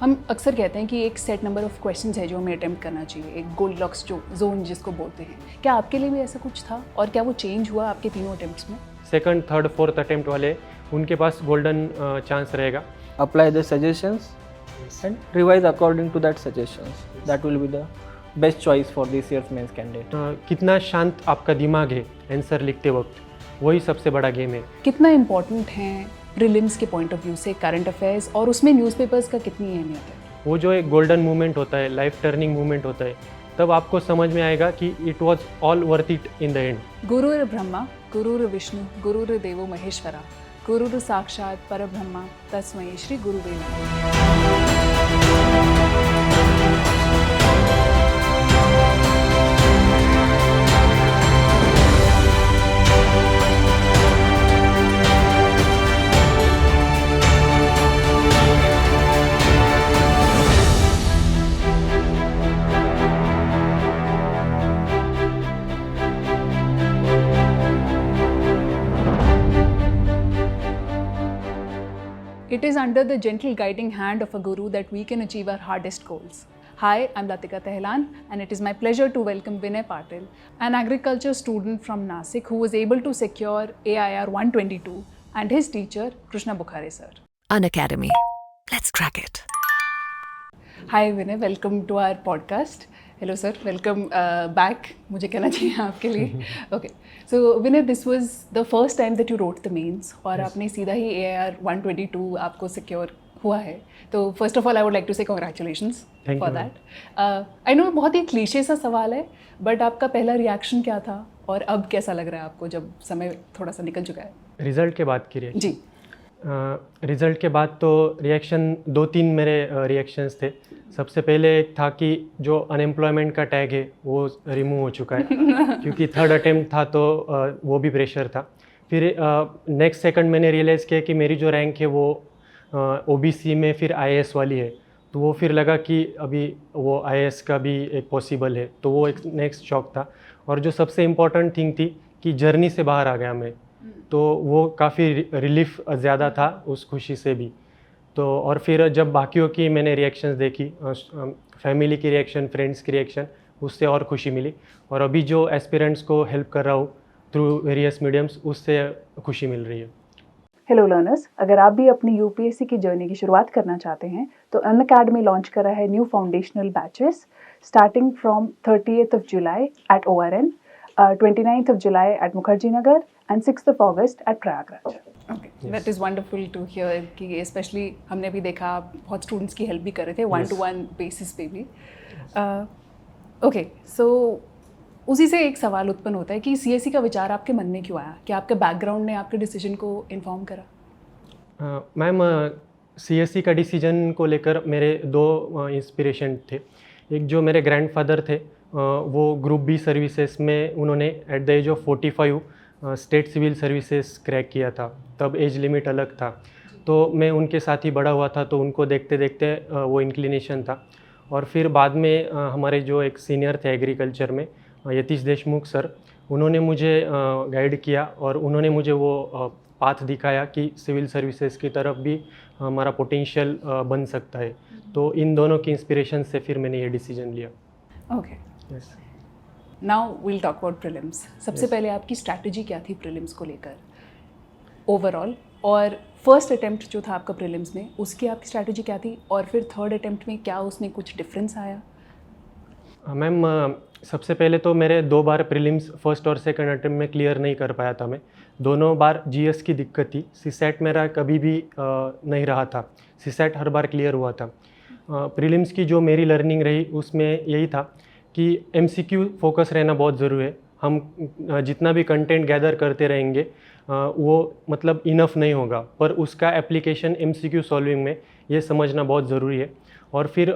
हम अक्सर कहते हैं कि एक सेट नंबर ऑफ क्वेश्चंस है जो हमें अटेम्प्ट करना चाहिए, एक गोल्डलॉक्स जो जोन जिसको बोलते हैं। क्या आपके लिए भी ऐसा कुछ था और क्या वो चेंज हुआ आपके तीनों अटेम्प्ट्स में? सेकंड, थर्ड, फोर्थ अटेम्प्ट वाले उनके पास गोल्डन चांस रहेगा। Apply the suggestions and revise according to that suggestions. That will be the best choice for this year's mains candidate. कितना शांत आपका दिमाग है आंसर लिखते वक्त, वही सबसे बड़ा गेम है। कितना इम्पोर्टेंट है प्रीलिम्स के पॉइंट ऑफ व्यू से करंट अफेयर्स और उसमें न्यूज़पेपर्स का कितनी अहमियत है? वो जो एक गोल्डन मोमेंट होता है, लाइफ टर्निंग मोमेंट होता है, तब आपको समझ में आएगा कि it was all worth it in the end. गुरुर् ब्रह्मा गुरुर् विष्णु गुरुर् देवो महेश्वरा गुरुर् साक्षात परब्रह्मा तस्मै श्री गुरुवे नमः। It is under the gentle guiding hand of a guru that we can achieve our hardest goals. Hi, I'm Latika Tehlan and it is my pleasure to welcome Vinay Patil, an agriculture student from Nasik who was able to secure AIR 122 and his teacher Krishna Bukhare sir. Unacademy. Let's crack it. Hi Vinay, welcome to our podcast. Hello sir, welcome back. मुझे कहना चाहिए आपके लिए. Okay. So Vinay, this was the first time that you wrote the mains और आपने सीधा ही AIR 122 आपको secure हुआ है. तो first of all I would like to say congratulations for that. I know बहुत ही क्लीशे सा सवाल है, but आपका पहला रिएक्शन क्या था और अब कैसा लग रहा है आपको जब समय थोड़ा सा निकल चुका है? रिजल्ट के बाद की रिएक्शन? जी. रिज़ल्ट के बाद तो रिएक्शन 2-3 मेरे रिएक्शंस थे। सबसे पहले एक था कि जो अनएम्प्लॉयमेंट का टैग है वो रिमूव हो चुका है क्योंकि थर्ड अटेम्प्ट था तो वो भी प्रेशर था। फिर नेक्स्ट सेकंड मैंने रियलाइज़ किया कि मेरी जो रैंक है वो ओबीसी में फिर आईएएस वाली है, तो वो फिर लगा कि अभी वो आईएएस का भी एक पॉसिबल है, तो वो एक नेक्स्ट शॉक था। और जो सबसे इम्पॉर्टेंट थिंग थी कि जर्नी से बाहर आ गया मैं, तो वो काफ़ी रिलीफ ज़्यादा था उस खुशी से भी। तो और फिर जब बाकियों की मैंने रिएक्शंस देखी, फैमिली की रिएक्शन, फ्रेंड्स की रिएक्शन, उससे और खुशी मिली। और अभी जो एस्पिरेंट्स को हेल्प कर रहा हूँ थ्रू वेरियस मीडियम्स, उससे खुशी मिल रही है। हेलो लर्नर्स, अगर आप भी अपनी यूपीएससी की जर्नी की शुरुआत करना चाहते हैं तो अनअकैडमी लॉन्च कर रहा है new foundational batches starting from 30th of July at ORN, 29th of July at Mukherjee Nagar and 6th of August at Prayagraj. Okay, yes. That is wonderful to hear कि especially हमने भी देखा आप बहुत students की help भी कर रहे थे वन टू वन बेसिस पे भी। ओके, सो उसी से एक सवाल उत्पन्न होता है कि सीएससी का विचार आपके मन में क्यों आया? क्या आपके बैकग्राउंड ने आपके डिसीजन को इन्फॉर्म करा? मैम, सीएससी का डिसीजन को लेकर मेरे दो इंस्पिरेशन थे। एक जो मेरे ग्रैंडफादर थे, वो ग्रुप बी सर्विसेज में उन्होंने at the age of 45 state civil services crack किया था। तब एज लिमिट अलग था, तो मैं उनके साथ ही बड़ा हुआ था, तो उनको देखते देखते वो इंक्लिनेशन था। और फिर बाद में हमारे जो एक सीनियर थे एग्रीकल्चर में, यतीश देशमुख सर, उन्होंने मुझे गाइड किया और उन्होंने मुझे वो पाथ दिखाया कि सिविल सर्विसेज की तरफ भी हमारा पोटेंशियल बन सकता है। तो इन दोनों की इंस्पिरेशन से फिर मैंने ये डिसीजन लिया। Okay, now we'll talk about prelims. सबसे पहले आपकी स्ट्रैटेजी क्या थी प्रीलिम्स को लेकर ओवरऑल, और फर्स्ट अटेम्प्ट जो था आपका प्रीलिम्स में उसकी आपकी स्ट्रैटेजी क्या थी, और फिर थर्ड अटेम्प्ट में क्या उसमें कुछ डिफरेंस आया? मैम, सबसे पहले तो मेरे 2 बार प्रीलिम्स फर्स्ट और सेकंड अटेम्प्ट में क्लियर नहीं कर पाया था मैं। दोनों बार जीएस की दिक्कत थी। सीसैट मेरा कभी भी नहीं रहा था, सीसैट हर बार क्लियर हुआ था। प्रीलिम्स की जो मेरी लर्निंग रही उसमें यही था कि एमसीक्यू फोकस रहना बहुत ज़रूरी है। हम जितना भी कंटेंट गैदर करते रहेंगे वो मतलब इनफ नहीं होगा, पर उसका एप्लीकेशन एमसीक्यू सॉल्विंग में ये समझना बहुत ज़रूरी है। और फिर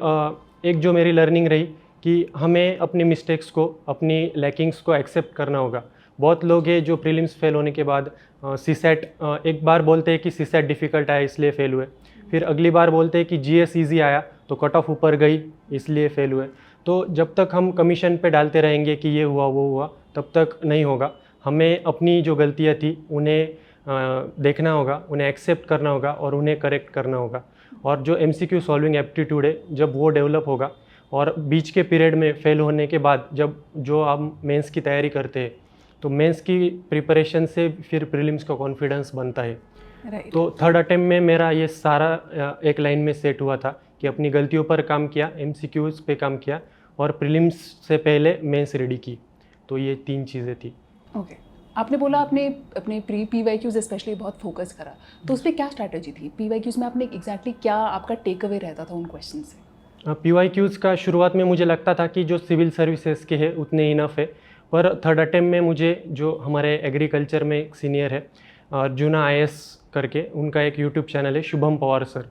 एक जो मेरी लर्निंग रही कि हमें अपनी मिस्टेक्स को, अपनी लैकिंग्स को एक्सेप्ट करना होगा। बहुत लोग हैं जो प्रीलिम्स फेल होने के बाद सीसैट एक बार बोलते हैं कि सीसैट डिफ़िकल्ट आया इसलिए फेल हुए, फिर अगली बार बोलते हैं कि जीएस ईजी आया तो कट ऑफ ऊपर गई इसलिए फेल हुए। तो जब तक हम कमीशन पे डालते रहेंगे कि ये हुआ वो हुआ, तब तक नहीं होगा। हमें अपनी जो गलतियाँ थी उन्हें देखना होगा, उन्हें एक्सेप्ट करना होगा और उन्हें करेक्ट करना होगा। और जो MCQ सॉल्विंग एप्टीट्यूड है जब वो डेवलप होगा और बीच के पीरियड में फेल होने के बाद जब जो आप मेंस की तैयारी करते हैं तो मेंस की प्रिपरेशन से फिर प्रीलिम्स का कॉन्फिडेंस बनता है। राइट। तो थर्ड अटेम्प्ट में मेरा ये सारा एक लाइन में सेट हुआ था कि अपनी गलतियों पर काम किया, MCQs पे काम किया और प्रीलिम्स से पहले मेंस रेडी की। तो ये 3 चीज़ें थी। ओके। आपने बोला आपने अपने प्री PYQs स्पेशली बहुत फोकस करा, तो उस पर क्या स्ट्रैटेजी थी? PYQs में आपने एग्जैक्टली क्या आपका टेक अवे रहता था उन क्वेश्चन से? PYQs का शुरुआत में मुझे लगता था कि जो सिविल सर्विसेज के हैं उतने इनफ है, पर थर्ड अटेम्प्ट में मुझे जो हमारे एग्रीकल्चर में एक सीनियर है अर्जुना IS करके, उनका एक यूट्यूब चैनल है शुभम पवार सर,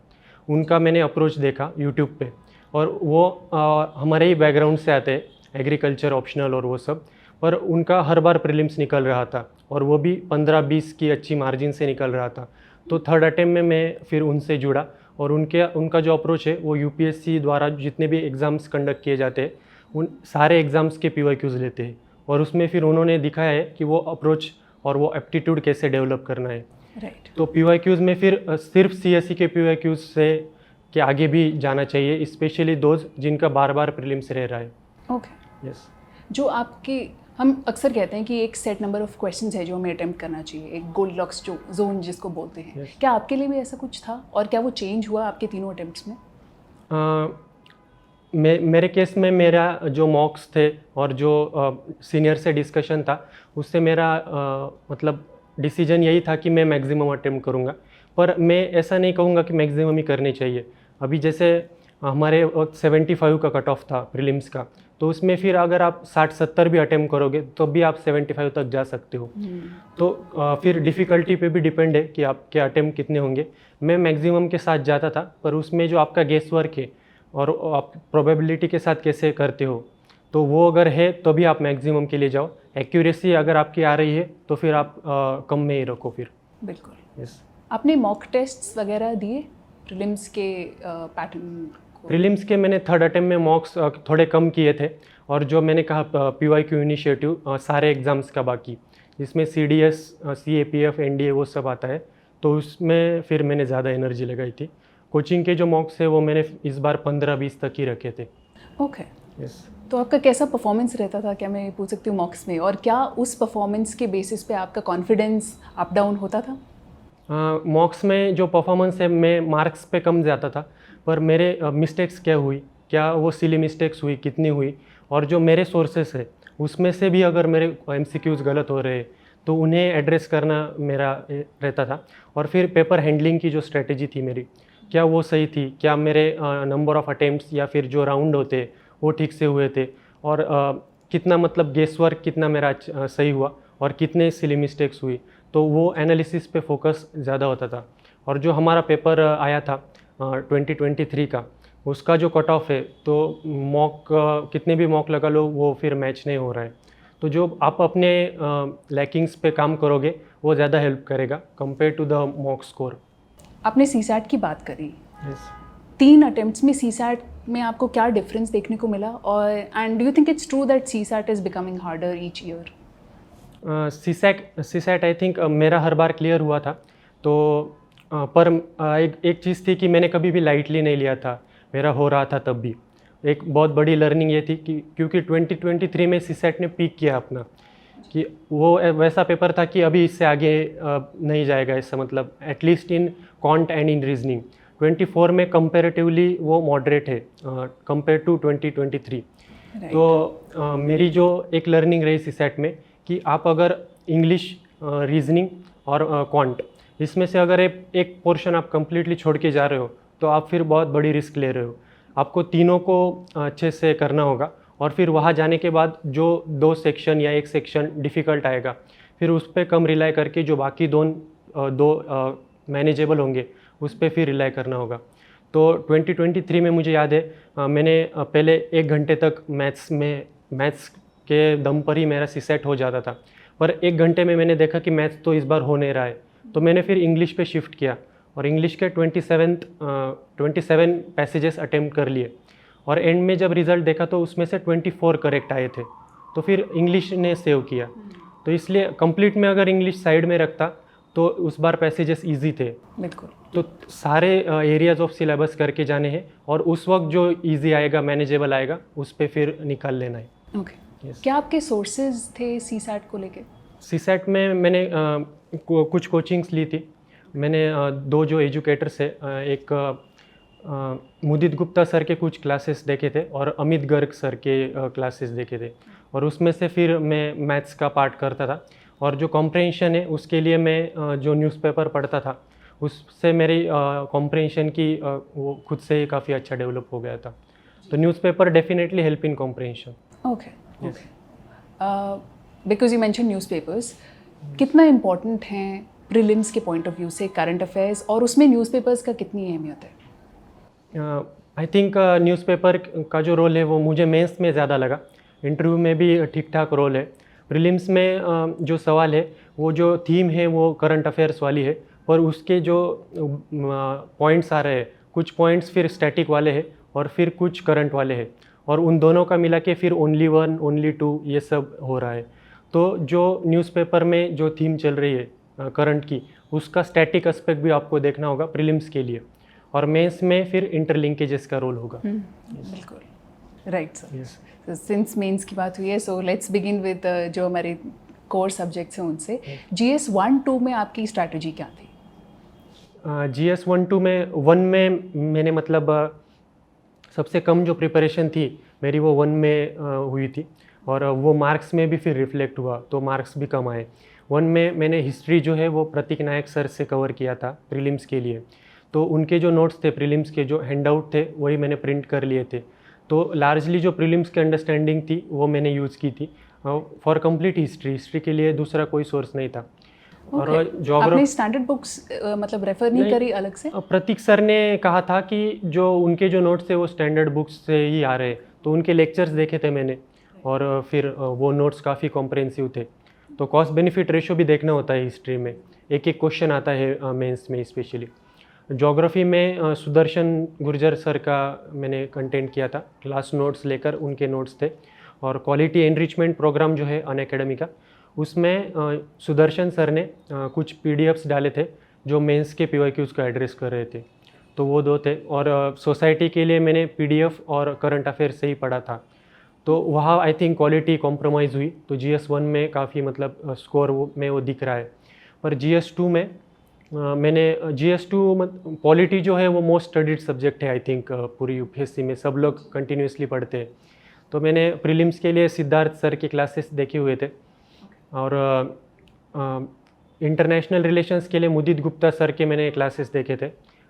उनका मैंने अप्रोच देखा यूट्यूब पे और वो हमारे ही बैकग्राउंड से आते हैं एग्रीकल्चर ऑप्शनल और वो सब, पर उनका हर बार प्रीलिम्स निकल रहा था और वो भी 15-20 की अच्छी मार्जिन से निकल रहा था। तो थर्ड अटेम्प्ट में मैं फिर उनसे जुड़ा और उनका जो अप्रोच है वो UPSC द्वारा जितने भी एग्ज़ाम्स कंडक्ट किए जाते हैं उन सारे एग्ज़ाम्स के PYQs लेते हैं और उसमें फिर उन्होंने दिखाया है कि वो अप्रोच और वो एप्टीट्यूड कैसे डेवलप करना है। राइट। तो PYQs में फिर सिर्फ CSE के PYQs से के आगे भी जाना चाहिए, स्पेशली दोज जिनका बार बार प्रीलिम्स रह रहा है। ओके। यस। जो आपके हम अक्सर कहते हैं कि एक सेट नंबर ऑफ क्वेश्चंस है जो हमें अटेम्प्ट करना चाहिए, एक गोल्डलॉक्स जो जोन जिसको बोलते हैं। Yes. क्या आपके लिए भी ऐसा कुछ था और क्या वो चेंज हुआ आपके तीनों अटेम्प्ट्स में? मेरे केस में मेरा जो मॉक्स थे और जो सीनियर से डिस्कशन था उससे मेरा मतलब डिसीजन यही था कि मैं मैक्सिमम अटेम्प्ट करूँगा, पर मैं ऐसा नहीं कहूँगा कि मैक्सिमम ही करनी चाहिए। अभी जैसे हमारे वक्त 75 का कट ऑफ था प्रीलिम्स का, तो उसमें फिर अगर आप 60-70 भी अटेम्प्ट करोगे तो भी आप 75 तक जा सकते हो। तो फिर डिफ़िकल्टी पे भी डिपेंड है कि आपके अटेम्प्ट कितने होंगे। मैं मैक्सिमम के साथ जाता था, पर उसमें जो आपका गेस वर्क है और आप प्रोबेबिलिटी के साथ कैसे करते हो, तो वो अगर है तो भी आप मैक्सिमम के लिए जाओ। एक्यूरेसी अगर आपकी आ रही है तो फिर आप कम में ही रखो फिर। बिल्कुल। यस। आपने मॉक टेस्ट्स वगैरह दिए प्रीलिम्स के पैटर्न को? प्रीलिम्स के मैंने थर्ड अटेम्प्ट में मॉक्स थोड़े कम किए थे और जो मैंने कहा PYQ इनिशिएटिव सारे एग्ज़ाम्स का बाकी, जिसमें CDS, CAPF, NDA वो सब आता है, तो उसमें फिर मैंने ज़्यादा एनर्जी लगाई थी। कोचिंग के जो मॉक्स है वो मैंने इस बार 15-20 तक ही रखे थे। ओके। यस। तो आपका कैसा परफॉर्मेंस रहता था, क्या मैं पूछ सकती हूँ मॉक्स में, और क्या उस परफॉर्मेंस के बेसिस पे आपका कॉन्फिडेंस अप डाउन होता था? मॉक्स में जो परफॉर्मेंस है मैं मार्क्स पे कम जाता था, पर मेरे मिस्टेक्स क्या हुई, क्या वो सिली मिस्टेक्स हुई, कितनी हुई, और जो मेरे सोर्सेस है उसमें से भी अगर मेरे MCQs गलत हो रहे तो उन्हें एड्रेस करना मेरा रहता था। और फिर पेपर हैंडलिंग की जो स्ट्रेटेजी थी मेरी, क्या वो सही थी, क्या मेरे नंबर ऑफ़ अटेम्प्ट्स या फिर जो राउंड होते वो ठीक से हुए थे, और कितना मतलब गेस वर्क कितना मेरा सही हुआ और कितने सिली मिस्टेक्स हुई, तो वो एनालिसिस पे फोकस ज़्यादा होता था। और जो हमारा पेपर आया था 2023 का, उसका जो कट ऑफ है तो मॉक कितने भी मॉक लगा लो वो फिर मैच नहीं हो रहा है। तो जो आप अपने लैकिंग्स पे काम करोगे वो ज़्यादा हेल्प करेगा compare to the mock score. आपने CSAT की बात करी। यस। 3 अटेम्प्ट्स में CSAT में आपको क्या डिफरेंस देखने को मिला, और and do you think it's true that CSAT is becoming harder each year? CSAT I think मेरा हर बार क्लियर हुआ था, तो पर एक चीज़ थी कि मैंने कभी भी लाइटली नहीं लिया था, मेरा हो रहा था तब भी। एक बहुत बड़ी लर्निंग ये थी कि क्योंकि 2023 में CSAT ने पीक किया अपना, कि वो वैसा पेपर था कि अभी इससे आगे नहीं जाएगा, इसका मतलब at least in quant and in reasoning. 24 में कंपैरेटिवली वो मॉडरेट है कंपेयर टू 2023। तो मेरी जो एक लर्निंग रही CSAT में कि आप अगर इंग्लिश, रीजनिंग और क्वांट, इसमें से अगर एक पोर्शन आप कंप्लीटली छोड़ के जा रहे हो तो आप फिर बहुत बड़ी रिस्क ले रहे हो। आपको तीनों को अच्छे से करना होगा, और फिर वहाँ जाने के बाद जो 2 सेक्शन या 1 सेक्शन डिफ़िकल्ट आएगा, फिर उस पर कम रिलाई करके जो बाकी दो मैनेजेबल होंगे उस पर फिर रिलाई करना होगा। तो 2023 में मुझे याद है मैंने पहले 1 घंटे तक मैथ्स के दम पर ही मेरा CSAT हो जाता था, पर 1 घंटे में मैंने देखा कि मैथ्स तो इस बार हो नहीं रहा है, तो मैंने फिर इंग्लिश पे शिफ्ट किया और इंग्लिश के 27 पैसेजेस अटेम्प्ट कर लिए, और एंड में जब रिज़ल्ट देखा तो उसमें से 24 करेक्ट आए थे, तो फिर इंग्लिश ने सेव किया। तो इसलिए कंप्लीट में अगर इंग्लिश साइड में रखता तो उस बार पैसेजेस इजी थे। बिल्कुल। तो सारे एरियाज ऑफ सिलेबस करके जाने हैं और उस वक्त जो इजी आएगा, मैनेजेबल आएगा, उस पे फिर निकाल लेना है। ओके। क्या आपके सोर्सेज थे सीसैट को लेके? सीसैट में मैंने कुछ कोचिंग्स ली थी। मैंने दो जो एजुकेटर्स है, एक मुदित गुप्ता सर के कुछ क्लासेस देखे थे और अमित गर्ग सर के क्लासेस देखे थे, और उसमें से फिर मैं मैथ्स का पार्ट करता था। और जो कॉम्प्रहेंशन है उसके लिए मैं जो न्यूज़पेपर पढ़ता था उससे मेरी कॉम्प्रहेंशन की वो खुद से ही काफ़ी अच्छा डेवलप हो गया था। तो newspaper definitely help in comprehension. Okay okay. Because you mention newspapers, कितना इम्पोर्टेंट हैं प्रीलिम्स के पॉइंट ऑफ व्यू से करंट अफेयर्स, और उसमें न्यूज़पेपर्स का कितनी अहमियत है? आई थिंक न्यूज़पेपर का जो रोल है वो मुझे मेंस में ज़्यादा लगा। इंटरव्यू में भी ठीक ठाक रोल है। प्रीलिम्स में जो सवाल है वो जो थीम है वो करंट अफेयर्स वाली है, पर उसके जो पॉइंट्स आ रहे हैं, कुछ पॉइंट्स फिर स्टैटिक वाले हैं और फिर कुछ करंट वाले हैं, और उन दोनों का मिला के फिर ओनली 1, ओनली 2 ये सब हो रहा है। तो जो न्यूज़पेपर में जो थीम चल रही है करंट की, उसका स्टैटिक एस्पेक्ट भी आपको देखना होगा प्रीलिम्स के लिए, और मेंस में फिर इंटरलिंकेजेस का रोल होगा। बिल्कुल, राइट सर। सिंस मेंस की बात हुई है, सो लेट्स बिगिन विद जो हमारे कोर सब्जेक्ट्स हैं उनसे। GS 1-2 में आपकी स्ट्रैटेजी क्या थी? GS 1-2 में 1 में मैंने मतलब सबसे कम जो प्रिपरेशन थी मेरी वो 1 में हुई थी, और वो मार्क्स में भी फिर रिफ्लेक्ट हुआ, तो मार्क्स भी कम आए। 1 में मैंने हिस्ट्री जो है वो प्रतीक नायक सर से कवर किया था प्रीलिम्स के लिए, तो उनके जो नोट्स थे प्रीलिम्स के, जो हैंडआउट थे, वही मैंने प्रिंट कर लिए थे। तो लार्जली जो प्रीलिम्स की अंडरस्टैंडिंग थी वो मैंने यूज़ की थी फॉर कंप्लीट हिस्ट्री के लिए दूसरा कोई सोर्स नहीं था। और आपने स्टैंडर्ड बुक्स मतलब रेफर नहीं करी अलग से? प्रतीक सर ने कहा था कि जो उनके जो नोट्स थे वो स्टैंडर्ड बुक्स से ही आ रहे, तो उनके लेक्चर्स देखे थे मैंने, और फिर वो नोट्स काफ़ी कॉम्प्रहेंसिव थे। तो कॉस्ट बेनिफिट रेशो भी देखना होता है हिस्ट्री में, एक एक क्वेश्चन आता है मेंस में स्पेशली। ज्योग्राफी में सुदर्शन गुर्जर सर का मैंने कंटेंट किया था, क्लास नोट्स लेकर उनके नोट्स थे, और क्वालिटी एनरिचमेंट प्रोग्राम जो है अनअकैडमी का, उसमें सुदर्शन सर ने कुछ PDFs डाले थे जो मेंस के PYQs को एड्रेस कर रहे थे, तो वो दो थे। और सोसाइटी के लिए मैंने PDF और करंट अफेयर से ही पढ़ा था, तो वहाँ आई थिंक क्वालिटी कॉम्प्रोमाइज़ हुई, तो GS 1 में काफ़ी मतलब स्कोर में वो दिख रहा है। पर GS 2 में मैंने GS 2 पॉलिटी जो है वो मोस्ट स्टडीड सब्जेक्ट है आई थिंक पूरी UPSC में, सब लोग कंटिन्यूसली पढ़ते हैं। तो मैंने प्रीलिम्स के लिए सिद्धार्थ सर के क्लासेस देखे हुए थे, और इंटरनेशनल रिलेशंस के लिए मुदित गुप्ता सर के मैंने क्लासेस देखे थे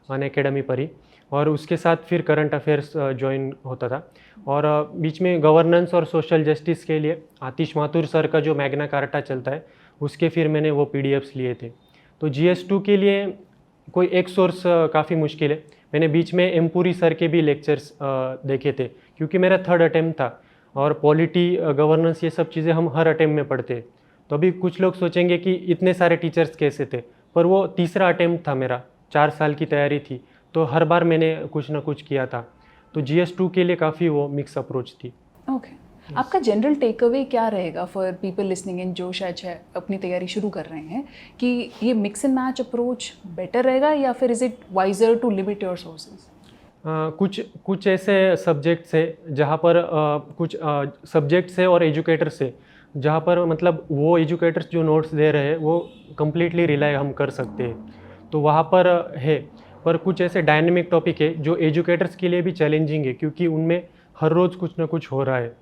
अनअकैडमी पर ही, और उसके साथ फिर करंट अफेयर्स ज्वाइन होता था। और बीच में गवर्नेंस और सोशल जस्टिस के लिए आतिश माथुर सर का जो मैग्ना कार्टा चलता है उसके फिर मैंने वो PDFs लिए थे। तो GS 2 के लिए कोई एक सोर्स काफ़ी मुश्किल है। मैंने बीच में एमपुरी सर के भी लेक्चर्स देखे थे, क्योंकि मेरा 3rd अटेम्प्ट था, और पॉलिटी गवर्नेंस ये सब चीज़ें हम हर अटेम्प्ट में पढ़ते हैं। तो अभी कुछ लोग सोचेंगे कि इतने सारे टीचर्स कैसे थे, पर वो तीसरा अटेम्प्ट था मेरा, 4 साल की तैयारी थी, तो हर बार मैंने कुछ ना कुछ किया था। तो GS 2 के लिए काफ़ी वो मिक्स अप्रोच थी। ओके। आपका जनरल टेक अवे क्या रहेगा फॉर पीपल लिसनिंग इन जो शायद अपनी तैयारी शुरू कर रहे हैं, कि ये mix and match approach better रहेगा, या फिर is it wiser to limit your sources? कुछ ऐसे सब्जेक्ट्स है जहाँ पर कुछ सब्जेक्ट्स है और एजुकेटर्स है जहाँ पर मतलब वो एजुकेटर्स जो नोट्स दे रहे हैं वो कम्प्लीटली रिलाई हम कर सकते हैं, तो वहाँ पर है। पर कुछ ऐसे डायनेमिक टॉपिक है जो एजुकेटर्स के लिए भी चैलेंजिंग है, क्योंकि उनमें हर रोज़ कुछ ना कुछ हो रहा है।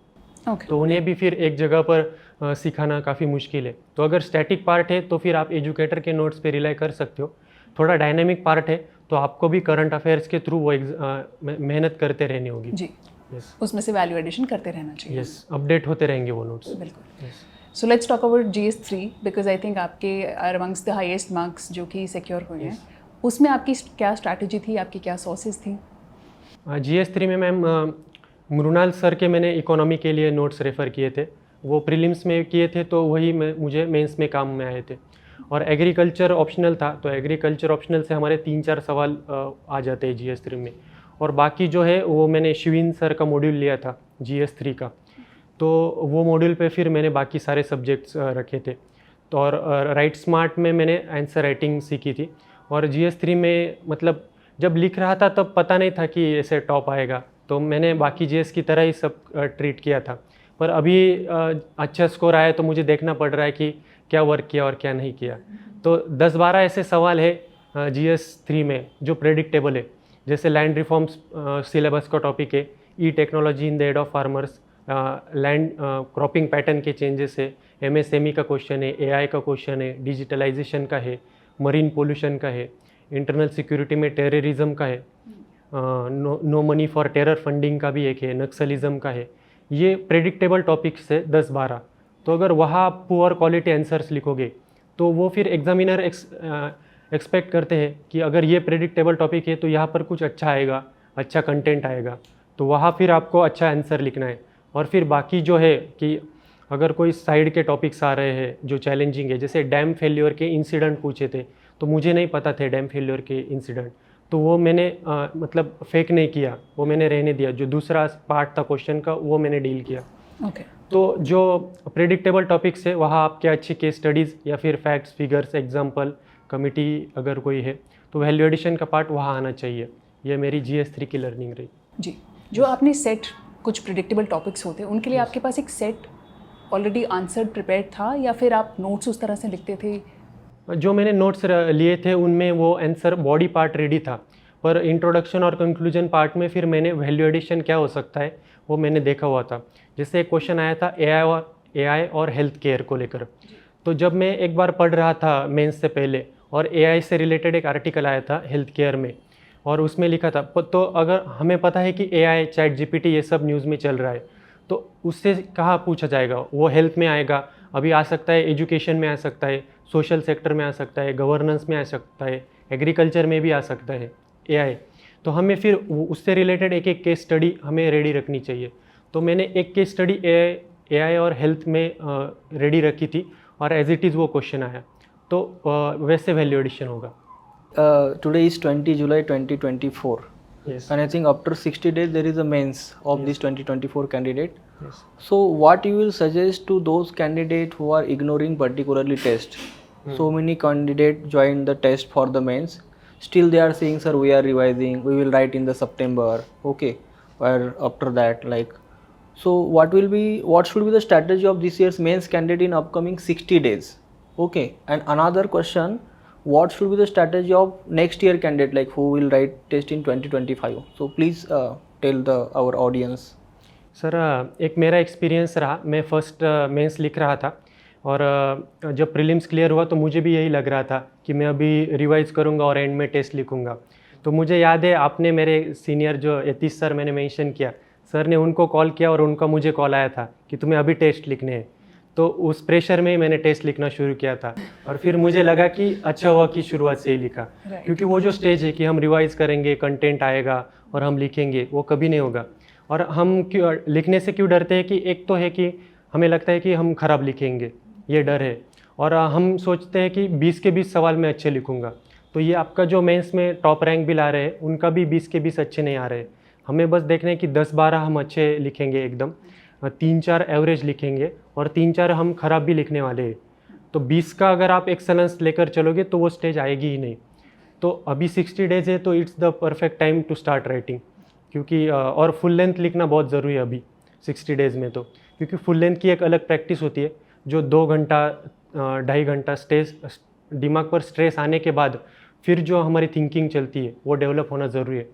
तो उन्हें भी फिर एक जगह पर सिखाना काफ़ी मुश्किल है। तो अगर स्टैटिक पार्ट है तो फिर आप एजुकेटर के नोट्स पे रिलाई कर सकते हो। थोड़ा डायनेमिक पार्ट है तो आपको भी करंट अफेयर्स के थ्रू वो मेहनत करते रहनी होगी जी। उसमें से वैल्यू एडिशन करते रहना चाहिए। अपडेट होते रहेंगे वो नोट्स। बिल्कुल। So let's talk about GS 3 because I think आपके are amongst the highest marks जो कि सिक्योर हुए हैं। उसमें आपकी क्या स्ट्रैटेजी थी, आपकी क्या सोर्सेज थी? GS 3 में मैम मृणाल सर के मैंने इकोनॉमी के लिए नोट्स रेफ़र किए थे, वो प्रीलिम्स में किए थे तो वही मुझे मेंस में काम में आए थे। और एग्रीकल्चर ऑप्शनल था, तो एग्रीकल्चर ऑप्शनल से हमारे 3-4 सवाल आ जाते हैं GS 3 में। और बाकी जो है वो मैंने शिविन सर का मॉड्यूल लिया था GS 3 का, तो वो मॉड्यूल पे फिर मैंने बाकी सारे सब्जेक्ट्स रखे थे। तो और राइट स्मार्ट में मैंने आंसर राइटिंग सीखी थी। और GS3 में मतलब जब लिख रहा था तब पता नहीं था कि ऐसे टॉप आएगा, तो मैंने बाकी GS की तरह ही सब ट्रीट किया था। पर अभी अच्छा स्कोर आया तो मुझे देखना पड़ रहा है कि क्या वर्क किया और क्या नहीं किया। तो 10-12 ऐसे सवाल है GS3 में जो प्रेडिक्टेबल है, जैसे लैंड रिफॉर्म्स सिलेबस का टॉपिक है, e technology in the aid of farmers, land cropping pattern के चेंजेस है, MSME का क्वेश्चन है, AI का क्वेश्चन है, डिजिटलाइजेशन का है, मरीन पोल्यूशन का है, इंटरनल सिक्योरिटी में टेररिज्म का है, no money for terror funding का भी एक है, नक्सलिज्म का है। ये प्रेडिक्टेबल टॉपिक्स है 10-12। तो अगर वहाँ आप पुअर क्वालिटी आंसर्स लिखोगे तो वो फिर एग्जामिनर एक्सपेक्ट करते हैं कि अगर ये प्रेडिक्टेबल टॉपिक है तो यहाँ पर कुछ अच्छा आएगा, अच्छा कंटेंट आएगा, तो वहाँ फिर आपको अच्छा आंसर लिखना है। और फिर बाकी जो है कि अगर कोई साइड के टॉपिक्स आ रहे हैं जो चैलेंजिंग है, जैसे डैम फेल्योर के इंसिडेंट पूछे थे, तो मुझे नहीं पता थे डैम फेल्योर के इंसिडेंट, तो वो मैंने मतलब फेक नहीं किया, वो मैंने रहने दिया। जो दूसरा पार्ट था क्वेश्चन का वो मैंने डील किया। ओके। तो जो प्रेडिक्टेबल टॉपिक्स है वहाँ आपके अच्छी केस स्टडीज़ या फिर फैक्ट्स, फिगर्स, एग्जाम्पल, कमिटी अगर कोई है तो वैल्यू एडिशन का पार्ट वहाँ आना चाहिए। ये मेरी GS3 की लर्निंग रही। जी, जो आपने सेट कुछ प्रिडिक्टेबल टॉपिक्स होते हैं उनके लिए आपके पास एक सेट ऑलरेडी आंसर प्रिपेयर्ड था या फिर आप नोट्स उस तरह से लिखते थे? जो मैंने नोट्स लिए थे उनमें वो आंसर बॉडी पार्ट रेडी था, पर इंट्रोडक्शन और कंक्लूजन पार्ट में फिर मैंने वैल्यू एडिशन क्या हो सकता है वो मैंने देखा हुआ था। जैसे एक क्वेश्चन आया था AI और हेल्थ केयर को लेकर, तो जब मैं एक बार पढ़ रहा था मेंस से पहले और AI से रिलेटेड एक आर्टिकल आया था हेल्थ केयर में और उसमें लिखा था, तो अगर हमें पता है कि AI, ChatGPT ये सब न्यूज़ में चल रहा है, तो उससे कहाँ पूछा जाएगा? वो हेल्थ में आएगा, अभी आ सकता है एजुकेशन में आ सकता है, सोशल सेक्टर में आ सकता है, गवर्नेंस में आ सकता है, एग्रीकल्चर में भी आ सकता है AI। तो हमें फिर उससे रिलेटेड एक एक केस स्टडी हमें रेडी रखनी चाहिए। तो मैंने एक केस स्टडी AI और हेल्थ में रेडी रखी थी और एज इट इज़ वो क्वेश्चन आया, तो वैसे वैल्यू एडिशन होगा। Today is 20 July 2024. Yes. And I think after 60 days there is a mains of this 2024 candidate. Yes. So what you will suggest to those candidates who are ignoring particularly test? So many candidates joined the test for the mains. Still they are saying, sir, we are revising, we will write in the September. Okay. Or after that, like, so what should be the strategy of this year's mains candidate in upcoming 60 days? Okay. And another question, what should be the strategy of next year candidate, like who will write test in 2025? So please tell our audience. Sir एक मेरा experience रहा, मैं first mains लिख रहा था और जब prelims clear हुआ तो मुझे भी यही लग रहा था कि मैं अभी रिवाइज करूंगा और एंड में टेस्ट लिखूंगा। तो मुझे याद है आपने मेरे सीनियर जो यतीश सर मैंने मेंशन किया, सर ने उनको कॉल किया और उनका मुझे कॉल आया था कि तुम्हें अभी टेस्ट लिखने हैं। तो उस प्रेशर में ही मैंने टेस्ट लिखना शुरू किया था और फिर मुझे लगा कि अच्छा हुआ कि शुरुआत से ही लिखा, क्योंकि वो जो स्टेज है कि हम रिवाइज करेंगे, कंटेंट आएगा और हम लिखेंगे, वो कभी नहीं होगा। और हम क्यों लिखने से क्यों डरते हैं कि एक तो है कि हमें लगता है कि हम ख़राब लिखेंगे, ये डर है, और हम सोचते हैं कि 20 के 20 सवाल मैं अच्छे लिखूंगा। तो ये आपका जो मेंस में टॉप रैंक भी ला रहे हैं उनका भी 20 के 20 अच्छे नहीं आ रहे। हमें बस देखना है कि 10-12 हम अच्छे लिखेंगे एकदम, 3-4 एवरेज लिखेंगे और 3-4 हम ख़राब भी लिखने वाले हैं। तो 20 का अगर आप एक्सेलेंस लेकर चलोगे तो वो स्टेज आएगी ही नहीं। तो अभी 60 डेज है तो it's the perfect time to start writing, क्योंकि और फुल लेंथ लिखना बहुत ज़रूरी है अभी 60 डेज़ में। तो क्योंकि फुल लेंथ की एक अलग प्रैक्टिस होती है जो 2 घंटा 2.5 घंटा दिमाग पर स्ट्रेस आने के बाद फिर जो हमारी थिंकिंग चलती है वो डेवलप होना ज़रूरी है।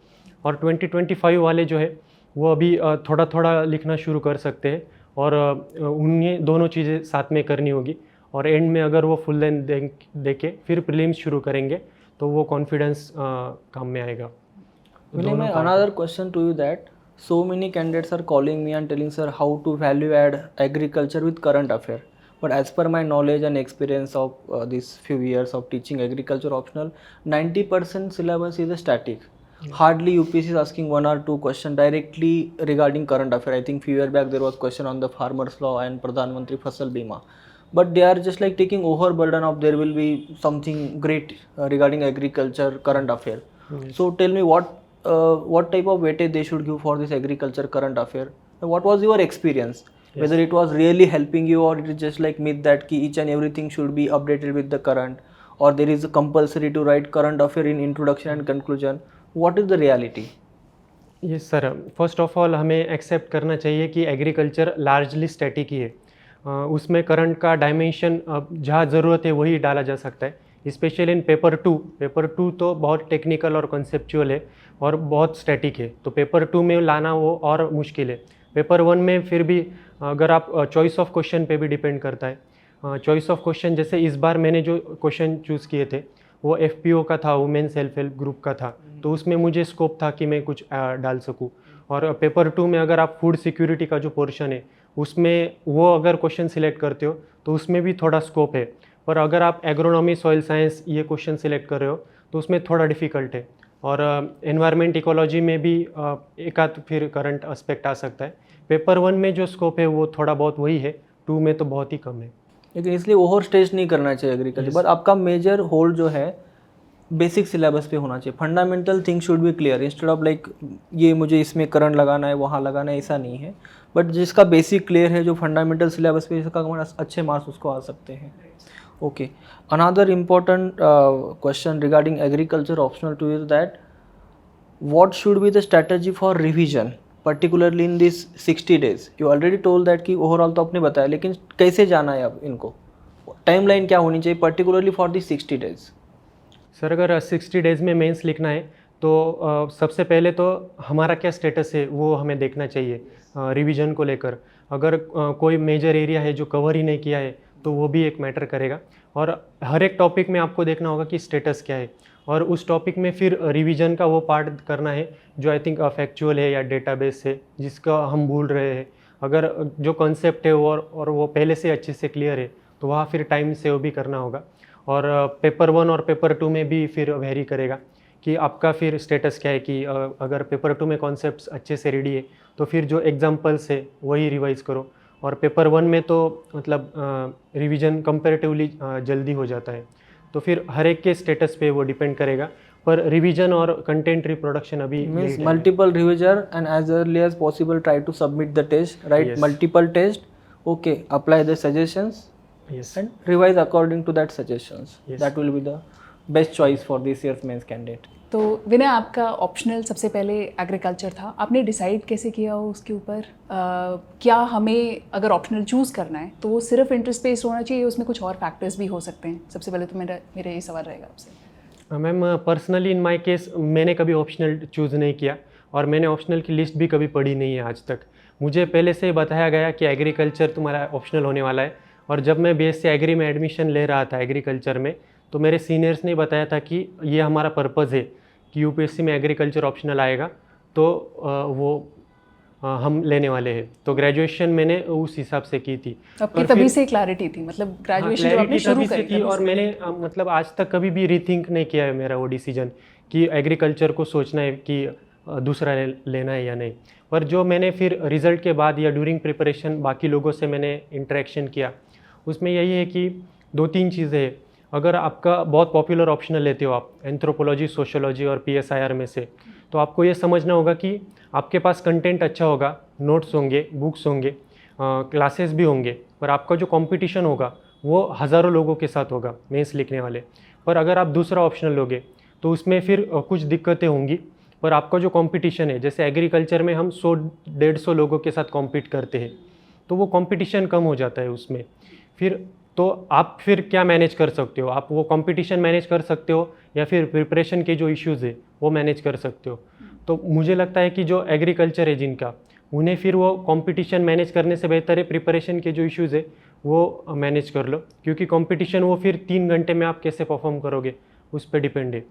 और 2025 वाले जो है वो अभी थोड़ा थोड़ा लिखना शुरू कर सकते हैं और उन्हें दोनों चीज़ें साथ में करनी होगी। और एंड में अगर वो फुल लेंथ दे के फिर प्रीलिम्स शुरू करेंगे तो वो कॉन्फिडेंस काम में आएगा। Another question to you, that so many candidates are calling me and telling, sir, how to value add agriculture with current affair. But as per my knowledge and experience of these few years of teaching agriculture optional, 90% syllabus is a static. Hardly UPSC is asking 1 or 2 questions directly regarding current affair. I think few years back there was question on the farmers law and Pradhan Mantri Fasal Bima. But they are just like taking overburden of there will be something great regarding agriculture current affair. So tell me what type of weightage they should give for this agriculture current affair. What was your experience? whether it was really helping you or it is just like myth that ki each and everything should be updated with the current, or there is a compulsory to write current affair in introduction and conclusion. What is the reality? Yes sir, first of all हमें accept करना चाहिए कि agriculture largely static ही है। उसमें current का dimension जहाँ ज़रूरत है वही डाला जा सकता है। स्पेशली इन पेपर टू तो बहुत टेक्निकल और कॉन्सेप्चुअल है और बहुत स्टैटिक है, तो पेपर टू में लाना वो और मुश्किल है। पेपर वन में फिर भी अगर आप चॉइस ऑफ क्वेश्चन पे भी डिपेंड करता है। चॉइस ऑफ क्वेश्चन जैसे इस बार मैंने जो क्वेश्चन चूज़ किए थे वो FPO का था, वुमेन सेल्फ हेल्प ग्रुप का था, तो उसमें मुझे स्कोप था कि मैं कुछ डाल सकूं। और पेपर टू में अगर आप फूड सिक्योरिटी का जो पोर्शन है उसमें वो अगर क्वेश्चन सिलेक्ट करते हो तो उसमें भी थोड़ा स्कोप है, पर अगर आप एग्रोनॉमी सॉइल साइंस ये क्वेश्चन सिलेक्ट कर रहे हो तो उसमें थोड़ा डिफ़िकल्ट है। और एनवायरनमेंट इकोलॉजी में भी एक आध फिर करंट एस्पेक्ट आ सकता है। पेपर वन में जो स्कोप है वो थोड़ा बहुत वही है, टू में तो बहुत ही कम है। लेकिन इसलिए ओवर स्ट्रेस नहीं करना चाहिए एग्रीकल्चर, बट आपका मेजर होल्ड जो है बेसिक सिलेबस पे होना चाहिए। Fundamental thing should be clear instead of like ये मुझे इसमें करंट लगाना है वहाँ लगाना है, ऐसा नहीं है। बट जिसका बेसिक क्लियर है, जो फंडामेंटल सिलेबस पे इसका अच्छे मार्क्स उसको आ सकते हैं। Okay, another important question regarding agriculture optional two is that what should be the strategy for revision particularly in this 60 days? You already told that कि ओवरऑल तो आपने बताया, लेकिन कैसे जाना है अब इनको, टाइमलाइन क्या होनी चाहिए particularly for the 60 days? Sir अगर 60 डेज़ में मेंस लिखना है तो सबसे पहले तो हमारा क्या स्टेटस है वो हमें देखना चाहिए रिवीजन को लेकर। अगर कोई मेजर एरिया है जो कवर ही नहीं किया है तो वो भी एक मैटर करेगा। और हर एक टॉपिक में आपको देखना होगा कि स्टेटस क्या है, और उस टॉपिक में फिर रिवीजन का वो पार्ट करना है जो आई थिंक फैक्चुअल है या डेटाबेस है जिसका हम भूल रहे हैं। अगर जो कॉन्सेप्ट है और वो पहले से अच्छे से क्लियर है तो वहाँ फिर टाइम से वो भी करना होगा। और पेपर वन और पेपर टू में भी फिर वेरी करेगा कि आपका फिर स्टेटस क्या है कि अगर पेपर टू में कॉन्सेप्ट्स अच्छे से रेडी है तो फिर जो एग्जाम्पल्स है वही रिवाइज़ करो। और पेपर वन में तो मतलब रिवीजन कंपैरेटिवली जल्दी हो जाता है, तो फिर हर एक के स्टेटस पे वो डिपेंड करेगा। पर रिवीजन और कंटेंट रिप्रोडक्शन अभी means multiple revision and as early as possible try to submit the test, right? Multiple test, okay, apply the suggestions and revise according to that suggestions. That will be the best choice for this year's mains candidate. तो विनय, आपका optional सबसे पहले agriculture था, आपने decide कैसे किया हो उसके ऊपर? क्या हमें अगर ऑप्शनल चूज़ करना है तो वो सिर्फ इंटरेस्ट बेस्ड होना चाहिए, उसमें कुछ और फैक्टर्स भी हो सकते हैं? सबसे पहले तो मेरा ये सवाल रहेगा आपसे। Ma'am personally in my case मैंने कभी ऑप्शनल चूज़ नहीं किया और मैंने ऑप्शनल की लिस्ट भी कभी पढ़ी नहीं है आज तक। मुझे पहले से ही बताया गया कि एग्रीकल्चर तुम्हारा ऑप्शनल होने वाला है, और जब मैं BSc एग्री में एडमिशन ले रहा था एग्रीकल्चर में तो मेरे सीनियर्स ने बताया था कि ये हमारा पर्पज़ है कि UPSC में एग्रीकल्चर ऑप्शनल आएगा तो वो हम लेने वाले हैं। तो ग्रेजुएशन मैंने उस हिसाब से की थी। आपकी तभी से क्लैरिटी थी, मतलब ग्रेजुएशन जब आपने शुरू करी थी? और मैंने मतलब आज तक कभी भी रीथिंक नहीं किया है मेरा वो डिसीजन कि एग्रीकल्चर को सोचना है कि दूसरा लेना है या नहीं। पर जो मैंने फिर रिज़ल्ट के बाद या ड्यूरिंग प्रिपरेशन बाकी लोगों से मैंने इंटरेक्शन किया, उसमें यही है कि 2-3 चीज़ें हैं। अगर आपका बहुत पॉपुलर ऑप्शनल लेते हो आप एंथ्रोपोलॉजी, सोशियोलॉजी और PSIR में से, तो आपको ये समझना होगा कि आपके पास कंटेंट अच्छा होगा, नोट्स होंगे, बुक्स होंगे, क्लासेस भी होंगे, पर आपका जो कंपटीशन होगा वो हज़ारों लोगों के साथ होगा मेंस लिखने वाले। पर अगर आप दूसरा ऑप्शनल लोगे तो उसमें फिर कुछ दिक्कतें होंगी, पर आपका जो कंपटीशन है, जैसे एग्रीकल्चर में हम 100-150 लोगों के साथ कॉम्पीट करते हैं, तो वो कंपटीशन कम हो जाता है उसमें। फिर तो आप फिर क्या मैनेज कर सकते हो? आप वो कंपटीशन मैनेज कर सकते हो या फिर प्रिपरेशन के जो इश्यूज़ है वो मैनेज कर सकते हो। तो मुझे लगता है कि जो एग्रीकल्चर है जिनका, उन्हें फिर वो कंपटीशन मैनेज करने से बेहतर है प्रिपरेशन के जो इश्यूज़ है वो मैनेज कर लो, क्योंकि कंपटीशन वो फिर 3 घंटे में आप कैसे परफॉर्म करोगे उस पर डिपेंड है।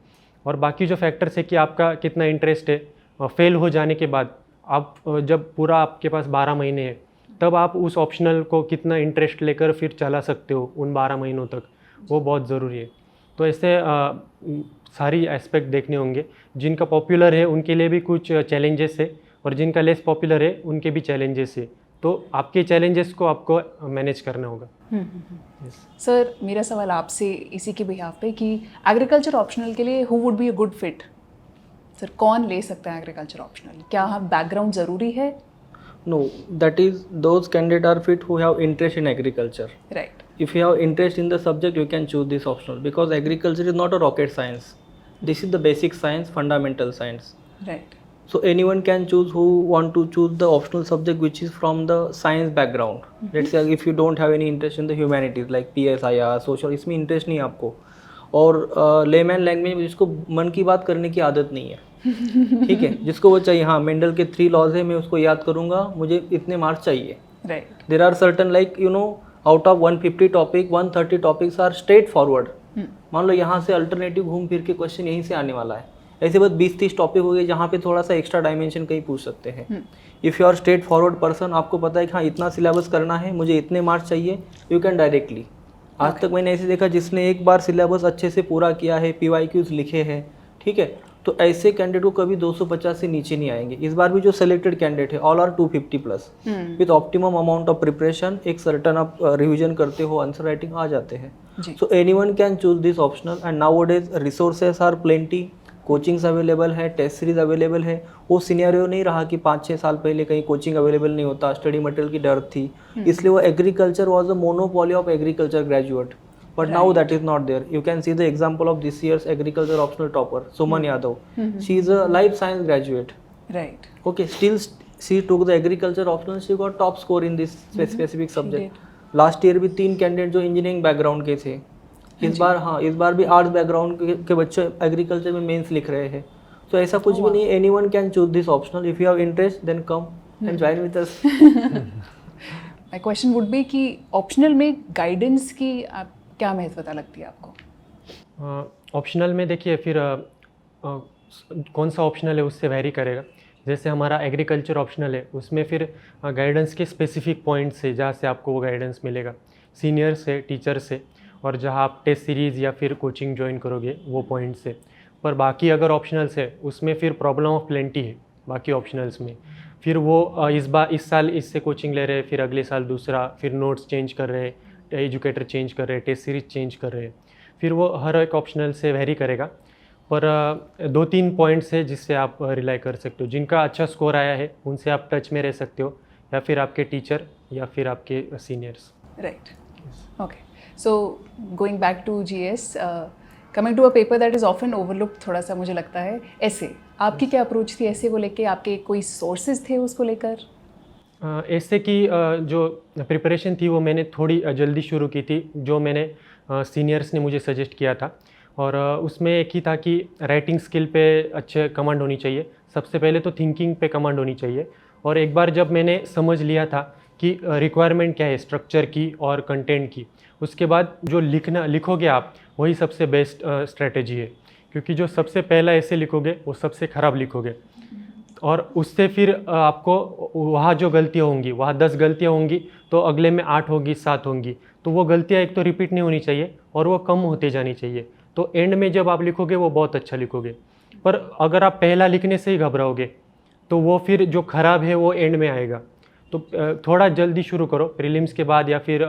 और बाकी जो फैक्टर्स है कि आपका कितना इंटरेस्ट है, फेल हो जाने के बाद आप जब पूरा आपके पास 12 महीने हैं तब आप उस ऑप्शनल को कितना इंटरेस्ट लेकर फिर चला सकते हो उन 12 महीनों तक, वो बहुत ज़रूरी है। तो ऐसे सारी एस्पेक्ट देखने होंगे। जिनका पॉपुलर है उनके लिए भी कुछ चैलेंजेस है और जिनका लेस पॉपुलर है उनके भी चैलेंजेस है, तो आपके चैलेंजेस को आपको मैनेज करना होगा। सर, मेरा सवाल आपसे इसी के बिहाफ पे कि एग्रीकल्चर ऑप्शनल के लिए who would be a good fit? Sir, कौन ले सकता है एग्रीकल्चर ऑप्शनल? क्या बैकग्राउंड ज़रूरी है? No, that is those candidates are fit who have interest in agriculture. Right. If you have interest in the subject, you can choose this optional because agriculture is not a rocket science. This is the basic science, fundamental science. Right. So anyone can choose who want to choose the optional subject which is from the science background. Let's say if you don't have any interest in the humanities like PSIR, social, इसमें interest नहीं है आपको और layman language में जिसको मन की बात करने की आदत नहीं है ठीक है, जिसको वो चाहिए हाँ मेंडल के 3 लॉज है मैं उसको याद करूँगा मुझे इतने मार्क्स चाहिए. Right. There are certain like you know out of 150 topic 130 topics are straightforward. मान लो यहाँ से अल्टरनेटिव घूम फिर के क्वेश्चन यहीं से आने वाला है. ऐसे बस 20-30 टॉपिक हो गए जहाँ पे थोड़ा सा एक्स्ट्रा डायमेंशन कहीं पूछ सकते हैं. If you are straightforward person, आपको पता है कि हाँ इतना सिलेबस करना है मुझे इतने मार्क्स चाहिए, यू कैन डायरेक्टली. आज तक मैंने ऐसे देखा जिसने एक बार सिलेबस अच्छे से पूरा किया है, PYQs लिखे हैं, ठीक है, तो ऐसे कैंडिडेट को कभी 250 से नीचे नहीं आएंगे. इस बार भी जो सेलेक्टेड कैंडिडेट है all are 250 plus with optimum amount of preparation. एक सर्टन आप रिविजन करते हो, आंसर राइटिंग आ जाते हैं. So anyone can choose this optional and nowadays resources are plenty. Coachings available है, टेस्ट सीरीज अवेलेबल है. वो सिनेरियो नहीं रहा कि 5-6 साल पहले कहीं कोचिंग अवेलेबल नहीं होता, स्टडी मटेरियल की डर थी, इसलिए वो agriculture was a monopoly of agriculture graduate. But now that is not there. You can see the example of this year's agriculture optional topper, Suman Yadav. She is a life science graduate. Right. Okay, still she took the agriculture optional. She got top score in this specific subject. Last year भी 3 candidate जो engineering background के थे. इस बार भी arts background के बच्चे agriculture में मेंस लिख रहे हैं. तो ऐसा कुछ भी नहीं है. Anyone can choose this optional. If you have interest then come and join with us. My question would be कि ऑप्शनल में गाइडेंस की क्या महत्वता लगती है आपको? ऑप्शनल में देखिए फिर कौन सा ऑप्शनल है उससे वैरी करेगा. जैसे हमारा एग्रीकल्चर ऑप्शनल है उसमें फिर गाइडेंस के स्पेसिफिक पॉइंट्स है जहाँ से आपको वो गाइडेंस मिलेगा, सीनियर से, टीचर से, और जहाँ आप टेस्ट सीरीज़ या फिर कोचिंग ज्वाइन करोगे वो पॉइंट से. पर बाकी अगर ऑप्शनल्स है उसमें फिर प्रॉब्लम ऑफ प्लेंटी है बाकी ऑप्शनल्स में. फिर वो इस साल इससे कोचिंग ले रहे हैं, फिर अगले साल दूसरा, फिर नोट्स चेंज कर रहे हैं, एजुकेटर चेंज कर रहे हैं, टेस्ट सीरीज चेंज कर रहे हैं. फिर वो हर एक ऑप्शनल से वेरी करेगा. पर 2-3 पॉइंट्स है जिससे आप रिलाई कर सकते हो. जिनका अच्छा स्कोर आया है उनसे आप टच में रह सकते हो, या फिर आपके टीचर या फिर आपके seniors. Right. Okay. So going back to GS, coming to a paper that is often overlooked थोड़ा सा मुझे लगता है, ऐसे आपकी क्या अप्रोच थी ऐसे को लेके? आपके कोई सोर्सेज थे उसको लेकर? ऐसे की जो प्रिपरेशन थी वो मैंने थोड़ी जल्दी शुरू की थी, जो मैंने सीनियर्स ने मुझे सजेस्ट किया था. और उसमें एक ही था कि राइटिंग स्किल पे अच्छे कमांड होनी चाहिए. सबसे पहले तो थिंकिंग पे कमांड होनी चाहिए. और एक बार जब मैंने समझ लिया था कि रिक्वायरमेंट क्या है स्ट्रक्चर की और कंटेंट की, उसके बाद जो लिखोगे आप वही सबसे बेस्ट स्ट्रेटेजी है. क्योंकि जो सबसे पहला ऐसे लिखोगे वो सबसे ख़राब लिखोगे, और उससे फिर आपको वहाँ जो गलतियाँ होंगी, वहाँ 10 गलतियाँ होंगी तो अगले में 8 होगी, 7 होंगी. तो वो गलतियाँ एक तो रिपीट नहीं होनी चाहिए और वो कम होते जानी चाहिए. तो एंड में जब आप लिखोगे वो बहुत अच्छा लिखोगे. पर अगर आप पहला लिखने से ही घबराओगे तो वो फिर जो ख़राब है वो एंड में आएगा. तो थोड़ा जल्दी शुरू करो प्रीलिम्स के बाद या फिर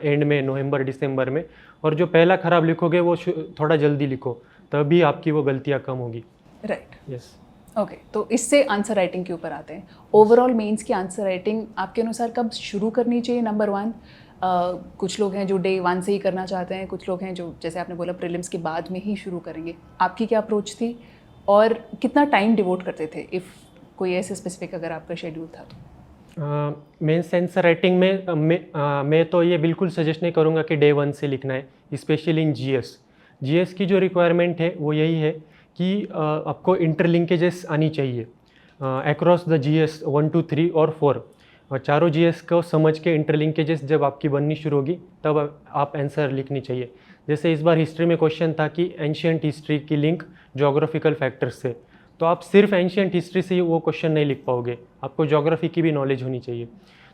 एंड में नवंबर-दिसंबर में, और जो पहला ख़राब लिखोगे वो थोड़ा जल्दी लिखो, तभी आपकी वो गलतियाँ कम होगी. राइट. यस. ओके. तो इससे आंसर राइटिंग के ऊपर आते हैं. ओवरऑल मेंस की आंसर राइटिंग आपके अनुसार कब शुरू करनी चाहिए? नंबर 1, कुछ लोग हैं जो डे 1 से ही करना चाहते हैं, कुछ लोग हैं जो जैसे आपने बोला प्रीलिम्स के बाद में ही शुरू करेंगे. आपकी क्या अप्रोच थी और कितना टाइम डिवोट करते थे, इफ़ कोई ऐसे स्पेसिफिक अगर आपका शेड्यूल था तो? मेंस आंसर राइटिंग में मैं तो ये बिल्कुल सजेस्ट नहीं करूँगा कि डे 1 से लिखना है, स्पेशली इन GS की जो रिक्वायरमेंट है वो यही है कि आपको इंटरलिंकेजेस आनी चाहिए अक्रॉस द GS 1, 2, 3 और 4. और चारों GS को समझ के इंटरलिंकेजेस जब आपकी बननी शुरू होगी तब आप आंसर लिखनी चाहिए. जैसे इस बार हिस्ट्री में क्वेश्चन था कि एंशियंट हिस्ट्री की लिंक जोग्राफिकल फैक्टर्स से, तो आप सिर्फ एंशियंट हिस्ट्री से ही वो क्वेश्चन नहीं लिख पाओगे, आपको ज्योग्राफी की भी नॉलेज होनी चाहिए.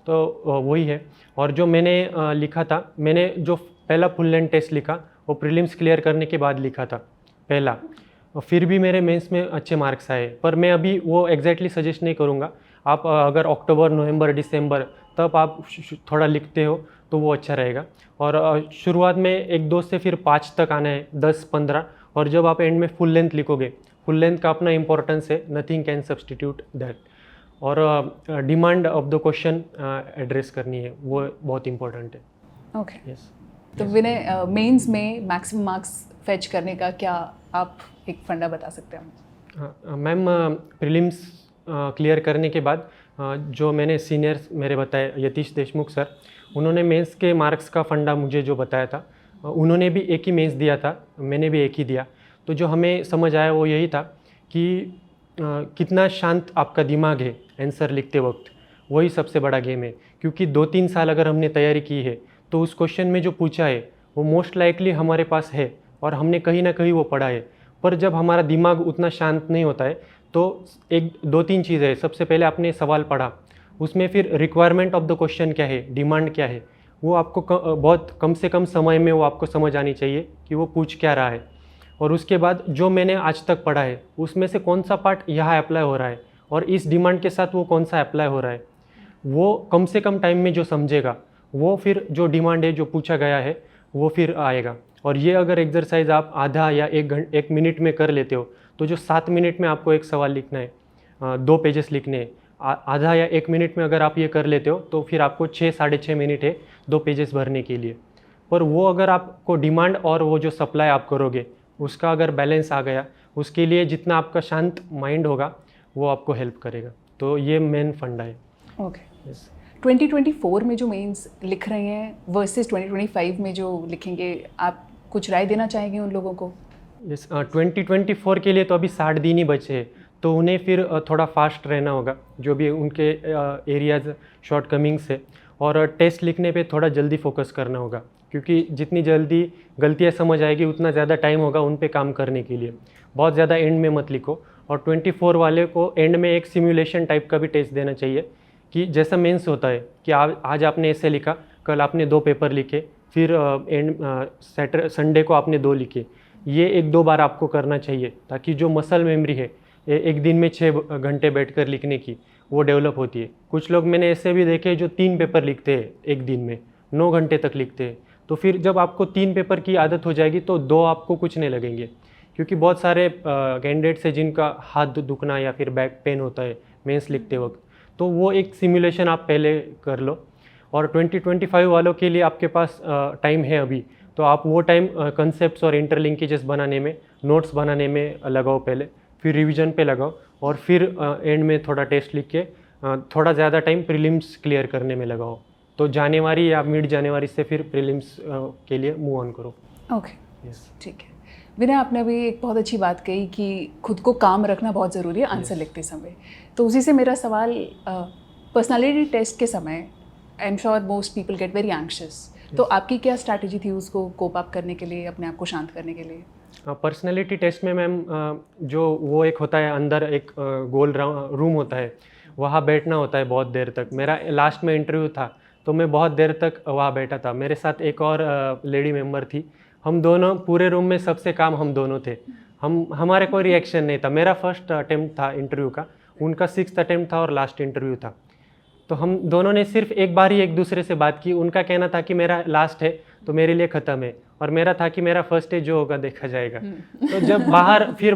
तो वही है. और जो मैंने लिखा था, मैंने जो पहला फुल लेंथ टेस्ट लिखा वो प्रीलिम्स क्लियर करने के बाद लिखा था पहला, फिर भी मेरे मेंस में अच्छे मार्क्स आए. पर मैं अभी वो एग्जैक्टली सजेस्ट नहीं करूँगा. आप अगर अक्टूबर, नवंबर, दिसंबर तब आप थोड़ा लिखते हो तो वो अच्छा रहेगा. और शुरुआत में 1-2 से फिर 5 तक आना है, 10-15, और जब आप एंड में फुल लेंथ लिखोगे, फुल लेंथ का अपना इंपॉर्टेंस है, नथिंग कैन सब्सटीट्यूट दैट. और demand of the question address करनी है, वो बहुत इंपॉर्टेंट है। Okay, yes. तो विनय, मेंस में मैक्सिमम मार्क्स फेच करने का क्या आप एक फंडा बता सकते हैं मुझे? मैम, प्रीलिम्स क्लियर करने के बाद जो मैंने सीनियर्स मेरे बताए, यतीश देशमुख सर, उन्होंने मेंस के मार्क्स का फंडा मुझे जो बताया था, उन्होंने भी एक ही मेंस दिया था, मैंने भी एक ही दिया। तो जो हमें समझ आया वो यही था कि कितना शांत आपका दिमाग है आंसर लिखते वक्त, वही सबसे बड़ा गेम है। क्योंकि 2-3 साल अगर हमने तैयारी की है तो उस क्वेश्चन में जो पूछा है वो मोस्ट लाइकली हमारे पास है और हमने कहीं ना कहीं वो पढ़ा है। पर जब हमारा दिमाग उतना शांत नहीं होता है तो 1-2-3 चीज़ें है। सबसे पहले आपने सवाल पढ़ा, उसमें फिर रिक्वायरमेंट ऑफ द क्वेश्चन क्या है, डिमांड क्या है, वो आपको बहुत कम से कम समय में वो आपको समझ आनी चाहिए कि वो पूछ क्या रहा है। और उसके बाद जो मैंने आज तक पढ़ा है उसमें से कौन सा पार्ट यहाँ अप्लाई हो रहा है और इस डिमांड के साथ वो कौन सा अप्लाई हो रहा है, वो कम से कम टाइम में जो समझेगा वो फिर जो डिमांड है जो पूछा गया है वो फिर आएगा। और ये अगर एक्सरसाइज आप आधा या 1 मिनट में कर लेते हो तो जो 7 मिनट में आपको एक सवाल लिखना है, 2 पेजेस लिखने हैं, आधा या 1 मिनट में अगर आप ये कर लेते हो तो फिर आपको 6-6.5 मिनट है 2 पेजेस भरने के लिए। पर वो अगर आपको डिमांड और वो जो सप्लाई आप करोगे उसका अगर बैलेंस आ गया, उसके लिए जितना आपका शांत माइंड होगा वो आपको हेल्प करेगा। तो ये मेन फंडा है। ओके, 2024 में जो मेंस लिख रहे हैं वर्सेस 2025 में जो लिखेंगे, आप कुछ राय देना चाहेंगे उन लोगों को? यस, 2024 के लिए तो अभी 60 दिन ही बचे हैं, तो उन्हें फिर थोड़ा फास्ट रहना होगा, जो भी उनके एरियाज शॉर्टकमिंग्स है, और टेस्ट लिखने पे थोड़ा जल्दी फोकस करना होगा। क्योंकि जितनी जल्दी गलतियाँ समझ आएगी उतना ज़्यादा टाइम होगा उन पे काम करने के लिए। बहुत ज़्यादा एंड में मत लिखो। और 24 वाले को एंड में एक सिमुलेशन टाइप का भी टेस्ट देना चाहिए कि जैसा मेंस होता है कि आज आपने ऐसे लिखा, कल आपने 2 पेपर लिखे, फिर संडे को आपने 2 लिखे। ये 1-2 बार आपको करना चाहिए ताकि जो मसल मेमोरी है एक दिन में 6 घंटे बैठकर लिखने की, वो डेवलप होती है। कुछ लोग मैंने ऐसे भी देखे जो 3 पेपर लिखते हैं एक दिन में, 9 घंटे तक लिखते हैं। तो फिर जब आपको 3 पेपर की आदत हो जाएगी तो 2 आपको कुछ नहीं लगेंगे। क्योंकि बहुत सारे कैंडिडेट्स हैं जिनका हाथ दुखना या फिर बैक पेन होता है मेंस लिखते वक्त, तो वो एक सिमुलेशन आप पहले कर लो। और 2025 वालों के लिए आपके पास टाइम है अभी, तो आप वो टाइम कंसेप्ट्स और इंटरलिंकेजेस बनाने में, नोट्स बनाने में लगाओ पहले, फिर रिवीजन पे लगाओ, और फिर एंड में थोड़ा टेस्ट लिख के थोड़ा ज़्यादा टाइम प्रीलिम्स क्लियर करने में लगाओ। तो जनवरी या मिड जनवरी से फिर प्रीलिम्स के लिए मूव ऑन करो। ओके, यस, ठीक है। विनय, आपने अभी एक बहुत अच्छी बात कही कि खुद को काम रखना बहुत ज़रूरी है आंसर लिखते समय। तो उसी से मेरा सवाल, पर्सनालिटी टेस्ट के समय I am sure most people get very anxious, तो आपकी क्या स्ट्रैटेजी थी उसको कोप अप करने के लिए, अपने आप को शांत करने के लिए? पर्सनैलिटी टेस्ट में मैम जो वो एक होता है, अंदर एक गोल रूम होता है, वहाँ बैठना होता है बहुत देर तक। मेरा लास्ट में इंटरव्यू था तो मैं बहुत देर तक वहाँ बैठा था। मेरे साथ एक और लेडी मेंबर थी, हम दोनों पूरे रूम में सबसे काम हम दोनों थे। हमारे कोई रिएक्शन नहीं था। मेरा फर्स्ट अटेम्प्ट था इंटरव्यू का, उनका 6th अटेम्प्ट था और लास्ट इंटरव्यू था। तो हम दोनों ने सिर्फ एक बार ही एक दूसरे से बात की। उनका कहना था कि मेरा लास्ट है तो मेरे लिए ख़त्म है, और मेरा था कि मेरा फर्स्ट है, जो होगा देखा जाएगा। तो जब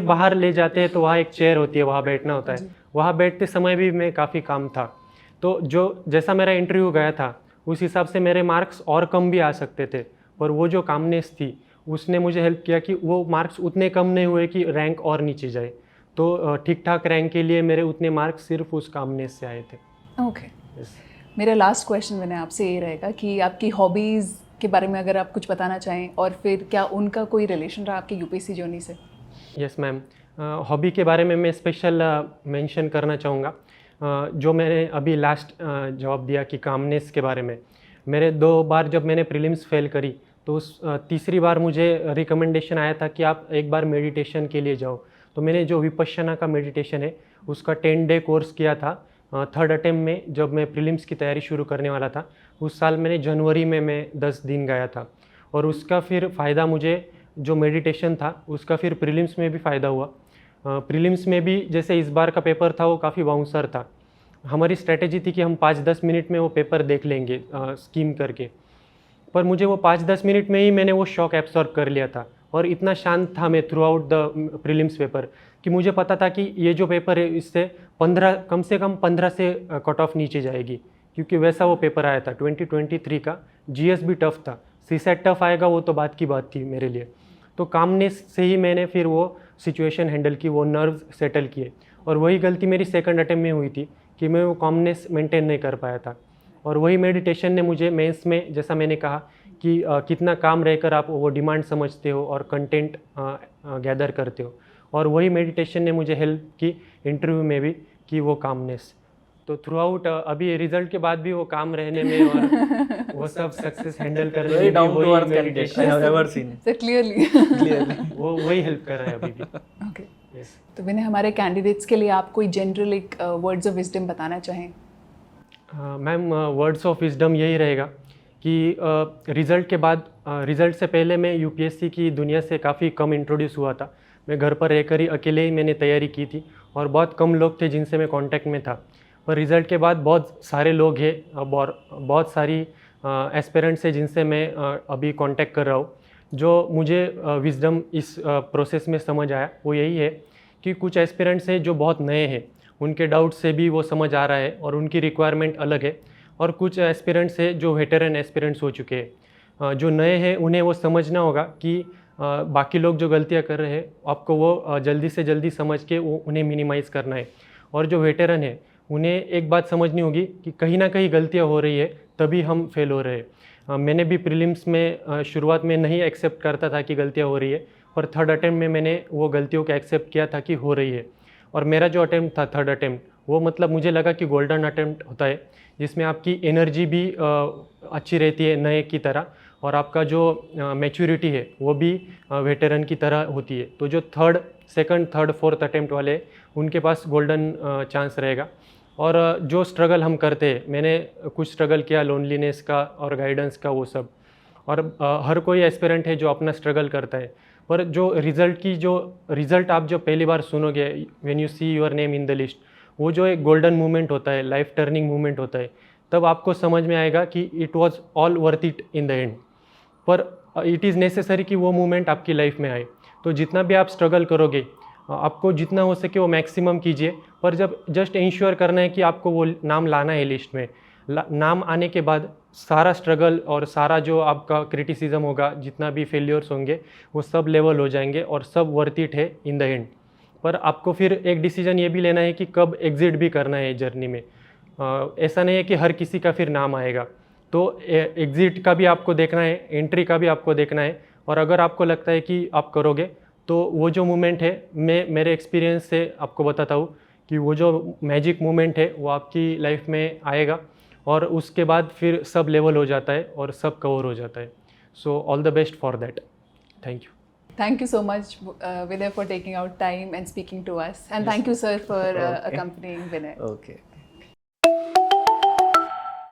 बाहर ले जाते हैं तो वहाँ एक चेयर होती है, वहाँ बैठना होता है। वहाँ बैठते समय भी मैं काफ़ी काम था। तो जैसा मेरा इंटरव्यू गया था उस हिसाब से मेरे मार्क्स और कम भी आ सकते थे, पर वो जो कामनेस थी उसने मुझे हेल्प किया कि वो मार्क्स उतने कम नहीं हुए कि रैंक और नीचे जाए। तो ठीक ठाक रैंक के लिए मेरे उतने मार्क्स सिर्फ उस कामनेस से आए थे। ओके, मेरा लास्ट क्वेश्चन मैंने आपसे ये रहेगा कि आपकी हॉबीज़ के बारे में अगर आप कुछ बताना चाहें, और फिर क्या उनका कोई रिलेशन रहा आपकी यूपीएससी जर्नी से? यस मैम, हॉबी के बारे में मैं स्पेशल मेंशन करना चाहूँगा। जो मैंने अभी लास्ट जवाब दिया कि कामनेस के बारे में, मेरे 2 बार जब मैंने प्रीलिम्स फेल करी तो उस तीसरी बार मुझे रिकमेंडेशन आया था कि आप एक बार मेडिटेशन के लिए जाओ। तो मैंने जो विपश्यना का मेडिटेशन है उसका 10 डे कोर्स किया था। 3rd अटेम्प्ट में जब मैं प्रीलिम्स की तैयारी शुरू करने वाला था, उस साल मैंने जनवरी में मैं 10 दिन गया था, और उसका फिर फ़ायदा मुझे जो मेडिटेशन था उसका फिर प्रीलिम्स में भी फ़ायदा हुआ। प्रीलिम्स में भी जैसे इस बार का पेपर था वो काफ़ी बाउंसर था। हमारी स्ट्रैटेजी थी कि हम 5-10 मिनट में वो पेपर देख लेंगे स्कीम करके, पर मुझे वो 5-10 मिनट में ही मैंने वो शॉक एब्सॉर्ब कर लिया था। और इतना शांत था मैं through out the prelims paper कि मुझे पता था कि ये जो पेपर है इससे कम से कम 15 से कट ऑफ नीचे जाएगी, क्योंकि वैसा वो पेपर आया था 2023 का। जीएस भी टफ था, सीसेट टफ आएगा वो तो बात की बात थी मेरे लिए। तो कामनेस से ही मैंने फिर वो सिचुएशन हैंडल की, वो नर्व सेटल किए। और वही गलती मेरी सेकंड अटेम्प्ट में हुई थी कि मैं वो कामनेस मेंटेन नहीं कर पाया था। और वही मेडिटेशन ने मुझे मेंस में, जैसा मैंने कहा कि कितना काम रहकर आप वो डिमांड समझते हो और कंटेंट गैदर करते हो, और वही मेडिटेशन ने मुझे हेल्प की इंटरव्यू में भी, कि वो कामनेस। तो थ्रू आउट अभी रिजल्ट के बाद भी वो काम रहने में और वो सब सक्सेस हैंडल करने Very में down भी to वही earth candidate I have meditation, ever seen. So clearly. वो वही हेल्प कर रहा है अभी भी। Okay. Yes. तो विनय, हमारे कैंडिडेट्स के लिए आप कोई जनरल एक वर्ड्स ऑफ विजडम बताना चाहें? मैम, वर्ड्स ऑफ विजडम यही रहेगा कि रिज़ल्ट के बाद, रिज़ल्ट से पहले मैं यूपीएससी की दुनिया से काफ़ी कम इंट्रोड्यूस हुआ था। मैं घर पर रहकर ही अकेले ही मैंने तैयारी की थी, और बहुत कम लोग थे जिनसे मैं कांटेक्ट में था। पर रिज़ल्ट के बाद बहुत सारे लोग हैं, और बहुत सारी एस्पिरेंट्स हैं जिनसे मैं अभी कांटेक्ट कर रहा हूँ। जो मुझे विजडम इस प्रोसेस में समझ आया वो यही है कि कुछ एस्पिरेंट्स हैं जो बहुत नए हैं, उनके डाउट से भी वो समझ आ रहा है और उनकी रिक्वायरमेंट अलग है। और कुछ एस्पिरेंट्स हैं जो वेटरन एस्पिरेंट्स हो चुके हैं। जो नए हैं उन्हें वो समझना होगा कि बाकी लोग जो गलतियां कर रहे हैं, आपको वो जल्दी से जल्दी समझ के उन्हें मिनिमाइज़ करना है। और जो वेटरन है उन्हें एक बात समझनी होगी कि कहीं ना कहीं गलतियां हो रही है, तभी हम फेल हो रहे हैं। मैंने भी प्रीलिम्स में शुरुआत में नहीं एक्सेप्ट करता था कि गलतियां हो रही है, पर थर्ड अटेम्प्ट में मैंने वो गलतियों को एक्सेप्ट किया था कि हो रही है। और मेरा जो अटेम्प्ट था, थर्ड अटेम्प्ट, वो मतलब मुझे लगा कि गोल्डन अटेम्प्ट होता है, जिसमें आपकी एनर्जी भी अच्छी रहती है नए की तरह, और आपका जो मैच्योरिटी है वो भी वेटरन की तरह होती है। तो जो सेकंड, थर्ड, फोर्थ अटेम्प्ट वाले, उनके पास गोल्डन चांस रहेगा। और जो स्ट्रगल हम करते हैं, मैंने कुछ स्ट्रगल किया लोनलीनेस का और गाइडेंस का, वो सब। और हर कोई एस्पिरेंट है जो अपना स्ट्रगल करता है, पर जो रिज़ल्ट आप जो पहली बार सुनोगे, when you see your name in the list, वो जो एक गोल्डन मोमेंट होता है, लाइफ टर्निंग मोमेंट होता है, तब आपको समझ में आएगा कि it was all worth it in the and. पर इट इज़ नेसेसरी कि वो मोमेंट आपकी लाइफ में आए। तो जितना भी आप स्ट्रगल करोगे, आपको जितना हो सके वो मैक्सिमम कीजिए, पर जब जस्ट इंश्योर करना है कि आपको वो नाम लाना है लिस्ट में। नाम आने के बाद सारा स्ट्रगल और सारा जो आपका क्रिटिसिज्म होगा, जितना भी फेलियर्स होंगे, वो सब लेवल हो जाएंगे और सब वर्थ इट है इन द एंड। पर आपको फिर एक डिसीजन ये भी लेना है कि कब एग्जिट भी करना है जर्नी में। ऐसा नहीं है कि हर किसी का फिर नाम आएगा, तो एग्जिट का भी आपको देखना है, एंट्री का भी आपको देखना है। और अगर आपको लगता है कि आप करोगे, तो वो जो मोमेंट है, मैं मेरे एक्सपीरियंस से आपको बताता हूँ कि वो जो मैजिक मोमेंट है वो आपकी लाइफ में आएगा, और उसके बाद फिर सब लेवल हो जाता है और सब कवर हो जाता है। So all the best for that. Thank you. Thank you so much, Vinay, for taking out time and speaking to us. And thank you, sir, for accompanying Vinay. Okay.